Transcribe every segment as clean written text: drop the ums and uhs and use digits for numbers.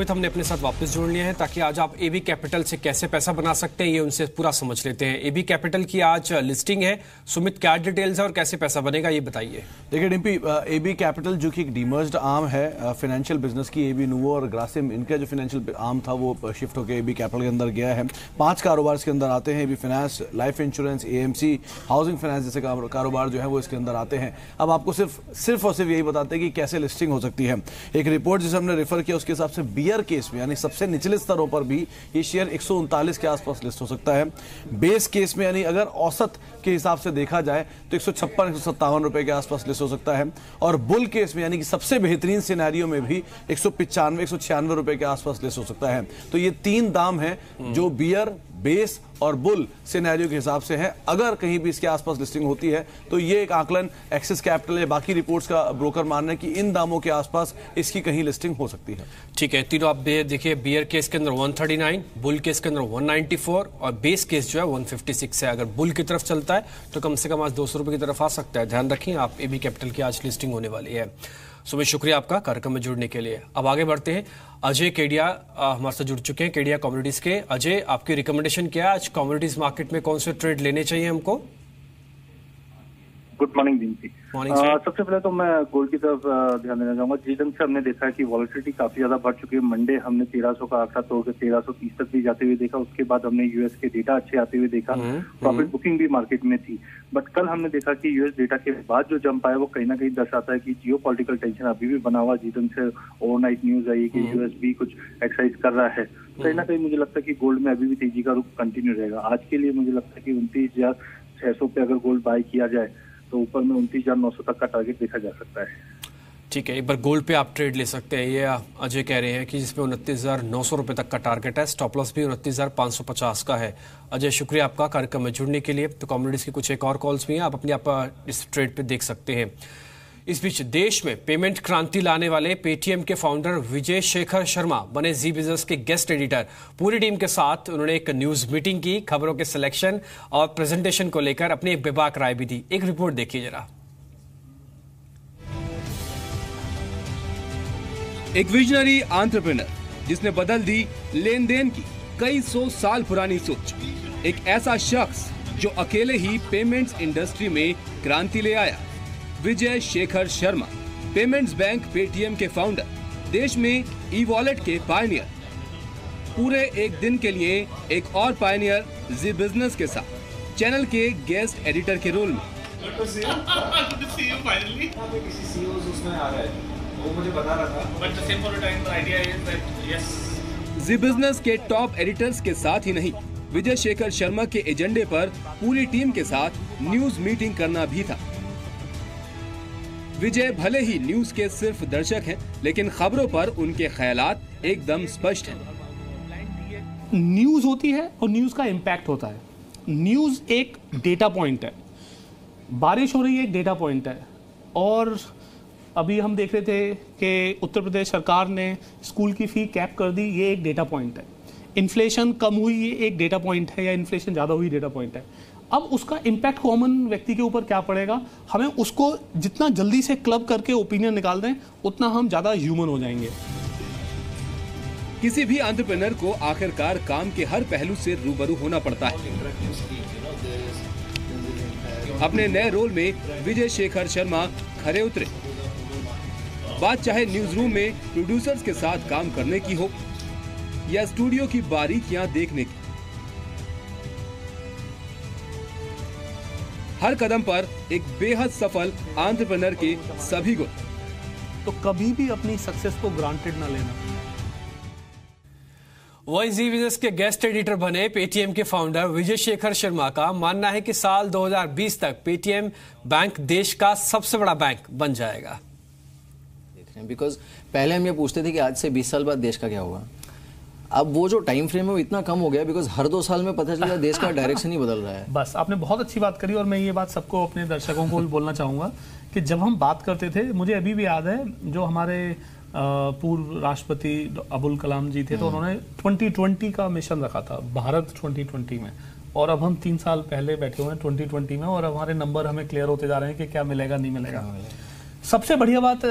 सुमित हमने अपने साथ वापस जोड़ लिए हैं ताकि आज आप एबी कैपिटल से कैसे पैसा बना सकते हैं ये उनसे पूरा समझ लेते हैं। एबी कैपिटल की आज लिस्टिंग है। सुमित, क्या डिटेल्स है और कैसे पैसा बनेगा ये बताइए। देखिए डिम्पी, एबी कैपिटल जो कि एक डीमर्ज्ड आर्म है फाइनेंशियल बिजनेस की, एबी नूवो और ग्रासिम, इनका जो फाइनेंशियल आर्म था वो शिफ्ट होकर एबी कैपिटल के अंदर गया है। 5 कारोबार इसके अंदर आते हैं। AB finance, life insurance, AMC, housing finance जैसे कारोबार जो है वो इसके अंदर आते हैं। अब आपको सिर्फ और सिर्फ यही बताते हैं कि कैसे लिस्टिंग हो सकती है। एक रिपोर्ट जिसे हमने रेफर किया उसके हिसाब से बियर केस में यानी सबसे निचले स्तरों पर भी ये शेयर 139 के आसपास लिस्ट हो सकता है। बेस केस में यानी अगर औसत के हिसाब से देखा जाए तो 156-157 रुपए के आसपास लिस्ट हो सकता है। और बुल केस में यानी कि सबसे बेहतरीन सिनेरियो में भी 195-196 रुपए के आसपास लिस्ट हो सकता है। तो ये 3 दाम हैं जो बियर, बेस और बुल सिनेरियो के हिसाब से है। अगर कहीं भी इसके आसपास लिस्टिंग होती है तो ये एक आकलन एक्सिस कैपिटल या बाकी रिपोर्ट्स का ब्रोकर मान रहे हैं कि इन दामों के आसपास इसकी कहीं लिस्टिंग हो सकती है। ठीक है, तीनों आप देखिए, बियर केस के अंदर 139, बुल केस के अंदर 194 और बेस केस जो है 156 है। अगर बुल की तरफ चलता है तो कम से कम आज 200 रुपए की तरफ आ सकता है। ध्यान रखें आप, एबी कैपिटल की आज लिस्टिंग होने वाली है। सुमित, शुक्रिया आपका कार्यक्रम में जुड़ने के लिए। अब आगे बढ़ते हैं। अजय केडिया हमारे साथ जुड़ चुके हैं, केडिया कमोडिटीज के। अजय, आपकी रिकमेंडेशन क्या है आज कमोडिटीज मार्केट में? कौन से ट्रेड लेने चाहिए हमको? गुड मॉर्निंग दीदी। सबसे पहले तो मैं गोल्ड की तरफ ध्यान देना चाहूंगा। जिस ढंग से हमने देखा है कि वॉलेटिलिटी काफी ज्यादा बढ़ चुकी है। मंडे हमने 1300 का आंकड़ा तोड़कर 1330 तक भी जाते हुए देखा। उसके बाद हमने यूएस के डेटा अच्छे आते हुए देखा। प्रॉफिट बुकिंग भी मार्केट में थी। बट कल हमने देखा कि यूएस डेटा के बाद जो जंप आया वो कहीं ना कहीं दर्शाता है कि जियो पॉलिटिकल टेंशन अभी भी बना हुआ। जिस ढंग से ओवरनाइट न्यूज आई कि यूएस भी कुछ एक्सरसाइज कर रहा है, कहीं ना कहीं मुझे लगता है कि गोल्ड में अभी भी तेजी का रुख कंटिन्यू रहेगा। आज के लिए मुझे लगता है कि 29,600 पे अगर गोल्ड बाय किया जाए तो ऊपर में 29,900 तक का टारगेट देखा जा सकता है। ठीक है, एक बार गोल्ड पे आप ट्रेड ले सकते हैं, ये अजय कह रहे हैं कि जिसमें 29,900 रुपए तक का टारगेट है। स्टॉप लॉस भी 29,550 का है। अजय, शुक्रिया आपका कार्यक्रम में जुड़ने के लिए। तो कमोडिटीज की कुछ एक और कॉल्स भी हैं, आप अपने आप इस ट्रेड पे देख सकते हैं। इस बीच देश में पेमेंट क्रांति लाने वाले पेटीएम के फाउंडर विजय शेखर शर्मा बने जी बिजनेस के गेस्ट एडिटर। पूरी टीम के साथ उन्होंने एक न्यूज मीटिंग की, खबरों के सिलेक्शन और प्रेजेंटेशन को लेकर अपनी एक बेबाक राय भी दी। एक रिपोर्ट देखिए जरा। एक विजनरी एंटरप्रेन्योर जिसने बदल दी लेन देन की कई 100 साल पुरानी सोच। एक ऐसा शख्स जो अकेले ही पेमेंट्स इंडस्ट्री में क्रांति ले आया। Vijay Shekhar Sharma, payments bank Paytm के फाउंडर, देश में ई वॉलेट के पायनियर। पूरे एक दिन के लिए एक और पायनियर जी बिजनेस के साथ चैनल के गेस्ट एडिटर के रोल में। जी बिजनेस के टॉप एडिटर्स के साथ ही नहीं, विजय शेखर शर्मा के एजेंडे पर पूरी टीम के साथ न्यूज मीटिंग करना भी था। विजय भले ही न्यूज के सिर्फ दर्शक हैं, लेकिन खबरों पर उनके ख्यालात एकदम स्पष्ट हैं। न्यूज होती है और न्यूज का इम्पैक्ट होता है। न्यूज एक डेटा पॉइंट है। बारिश हो रही है, एक डेटा पॉइंट है। और अभी हम देख रहे थे कि उत्तर प्रदेश सरकार ने स्कूल की फी कैप कर दी, ये एक डेटा पॉइंट है। इन्फ्लेशन कम हुई, ये एक डेटा पॉइंट है, या इन्फ्लेशन ज़्यादा हुई, डेटा पॉइंट है। अब उसका इम्पैक्ट कॉमन व्यक्ति के ऊपर क्या पड़ेगा, हमें उसको जितना जल्दी से क्लब करके ओपिनियन निकाल दें उतना हम ज़्यादा ह्यूमन हो जाएंगे। किसी भी एंटरप्रेन्योर को आखिरकार काम के हर पहलू से रूबरू होना पड़ता है। अपने नए रोल में विजय शेखर शर्मा खरे उतरे। बात चाहे न्यूज रूम में प्रोड्यूसर्स के साथ काम करने की हो या स्टूडियो की बारीकियां देखने की, हर कदम पर एक बेहद सफल एंटरप्रेन्योर के सभी गुण। तो कभी भी अपनी सक्सेस को ग्रांटेड ना लेना। वही जी बिजनेस के गेस्ट एडिटर बने पेटीएम के फाउंडर विजय शेखर शर्मा का मानना है कि साल 2020 तक पेटीएम बैंक देश का सबसे बड़ा बैंक बन जाएगा। बिकॉज पहले हम ये पूछते थे कि आज से 20 साल बाद देश का क्या होगा। अब वो जो टाइम फ्रेम है वो इतना कम हो गया, बिकॉज हर 2 साल में पता चला देश का डायरेक्शन ही बदल रहा है। बस आपने बहुत अच्छी बात करी, और मैं ये बात सबको, अपने दर्शकों को भी बोलना चाहूँगा कि जब हम बात करते थे, मुझे अभी भी याद है जो हमारे पूर्व राष्ट्रपति अबुल कलाम जी थे, तो उन्होंने 2020 का मिशन रखा था, भारत 2020 में। और अब हम 3 साल पहले बैठे हुए हैं 2020 में, और हमारे नंबर हमें क्लियर होते जा रहे हैं कि क्या मिलेगा नहीं मिलेगा। सबसे बढ़िया बात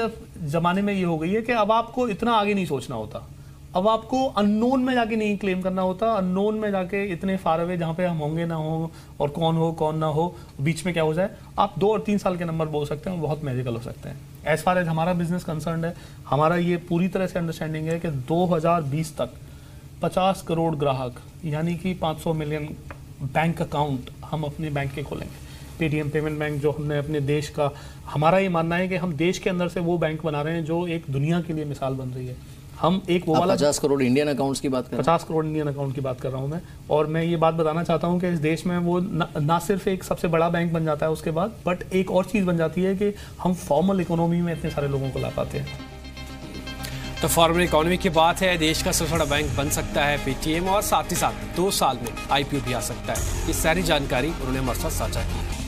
जमाने में ये हो गई है कि अब आपको इतना आगे नहीं सोचना होता। अब आपको अननोन में जाके नहीं क्लेम करना होता, अननोन में जाके इतने फार अवे जहाँ पे हम होंगे ना हो और कौन ना हो, बीच में क्या हो जाए, आप 2 और 3 साल के नंबर बोल सकते हैं और बहुत मैजिकल हो सकते हैं। एज फार एज हमारा बिजनेस कंसर्न है, हमारा ये पूरी तरह से अंडरस्टैंडिंग है कि 2020 तक 50 करोड़ ग्राहक यानी कि 500 मिलियन बैंक अकाउंट हम अपने बैंक के खोलेंगे। पेटीएम पेमेंट बैंक जो हमने अपने देश का, हमारा ये मानना है कि हम देश के अंदर से वो बैंक बना रहे हैं जो एक दुनिया के लिए मिसाल बन रही है। हम एक वो वाला 50 करोड़ इंडियन अकाउंट्स की बात कर रहे हैं। 50 करोड़ इंडियन अकाउंट की बात कर रहा हूँ मैं। और मैं ये बात बताना चाहता हूँ कि इस देश में वो ना सिर्फ एक सबसे बड़ा बैंक बन जाता है उसके बाद, बट एक और चीज़ बन जाती है कि हम फॉर्मल इकोनॉमी में इतने सारे लोगों को ला पाते हैं। तो फॉर्मल इकोनॉमी की बात है, देश का सबसे बड़ा बैंक बन सकता है पेटीएम और साथ ही साथ 2 साल में IPO भी आ सकता है। ये सारी जानकारी उन्होंने हमारे साथ साझा की।